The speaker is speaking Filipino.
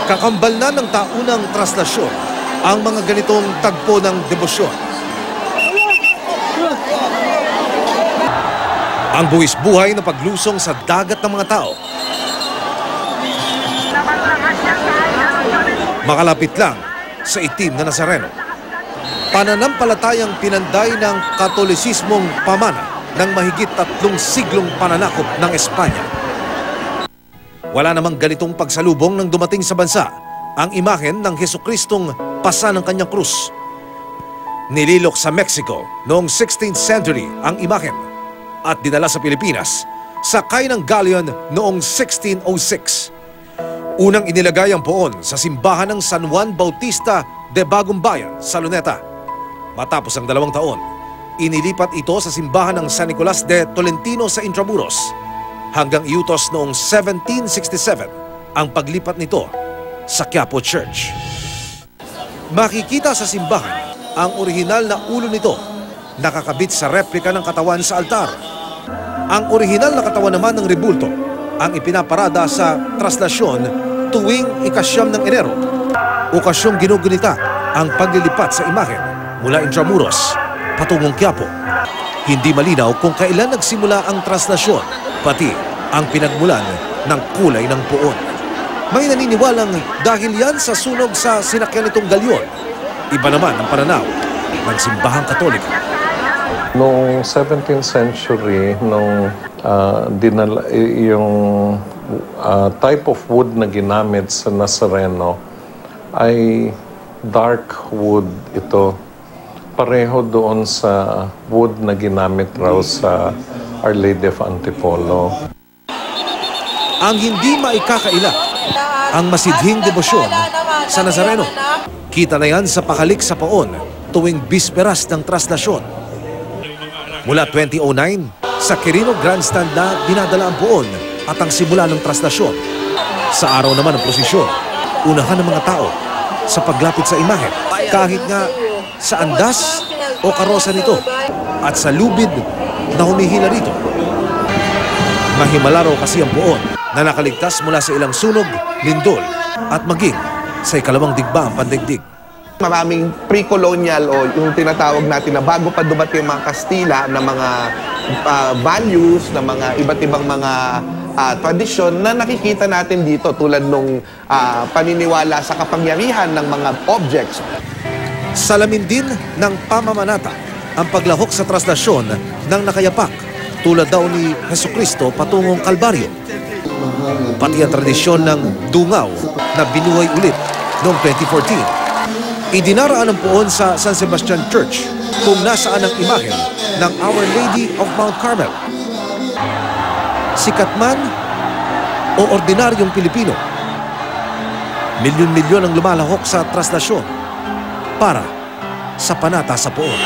Kakambal na ng taunang traslasyon ang mga ganitong tagpo ng debosyon. Ang buwis buhay na paglusong sa dagat ng mga tao. Makalapit lang sa itim na Nazareno. Pananampalatayang pinanday ng Katolisismong pamana ng mahigit 3 siglong pananakop ng Espanya. Wala namang ganitong pagsalubong nang dumating sa bansa ang imahen ng Jesucristong pasa ng kanyang krus. Nililok sa Mexico noong 16th century ang imahen at dinala sa Pilipinas sakay ng galleon noong 1606. Unang inilagay ang poon sa simbahan ng San Juan Bautista de Bagong Bayan sa Luneta. Matapos ang 2 taon, inilipat ito sa simbahan ng San Nicolas de Tolentino sa Intramuros hanggang iutos noong 1767 ang paglipat nito sa Quiapo Church. Makikita sa simbahan ang orihinal na ulo nito nakakabit sa replika ng katawan sa altar. Ang orihinal na katawan naman ng rebulto ang ipinaparada sa traslasyon tuwing ika-9 ng Enero. Okasyong ginugunita ang paglilipat sa imahen mula Intramuros patungong Quiapo. Hindi malinaw kung kailan nagsimula ang traslasyon, pati ang pinagmulan ng kulay ng poon. May naniniwalang dahil yan sa sunog sa sinakyan nitong galyon. Iba naman ang pananaw ng simbahang Katoliko. Noong 17th century, nung yung type of wood na ginamit sa Nazareno ay dark wood ito. Pareho doon sa wood na ginamit raw sa Our Lady of Antipolo. Ang hindi maikakaila, ang masidhing debosyon sa Nazareno. Kita na yan sa pakalik sa poon tuwing bisperas ng traslasyon. Mula 2009, sa Quirino Grandstand na dinadala ang poon at ang simula ng traslasyon. Sa araw naman ng prosesyon, unahan ng mga tao sa paglapit sa imahen, kahit nga sa andas o karosa nito at sa lubid na humihila rito. Mahimala raw kasi ang poon na nakaligtas mula sa ilang sunog, lindol at maging sa ikalawang digmaang pandaigdig. Maraming pre-colonial o yung tinatawag natin na bago pa dumating mga Kastila na mga values, na mga iba't ibang mga tradisyon na nakikita natin dito tulad nung paniniwala sa kapangyarihan ng mga objects. Salamin din ng pamamanata ang paglahok sa traslasyon ng nakayapak tulad daw ni Jesucristo patungong Kalbaryo. Pati ang tradisyon ng dungaw na binuhay ulit noong 2014. Idinaraan ang poon sa San Sebastian Church kung nasaan ang imahen ng Our Lady of Mount Carmel. Sikat man o ordinaryong Pilipino, milyon-milyon ang lumalahok sa traslasyon para sa panata sa poon.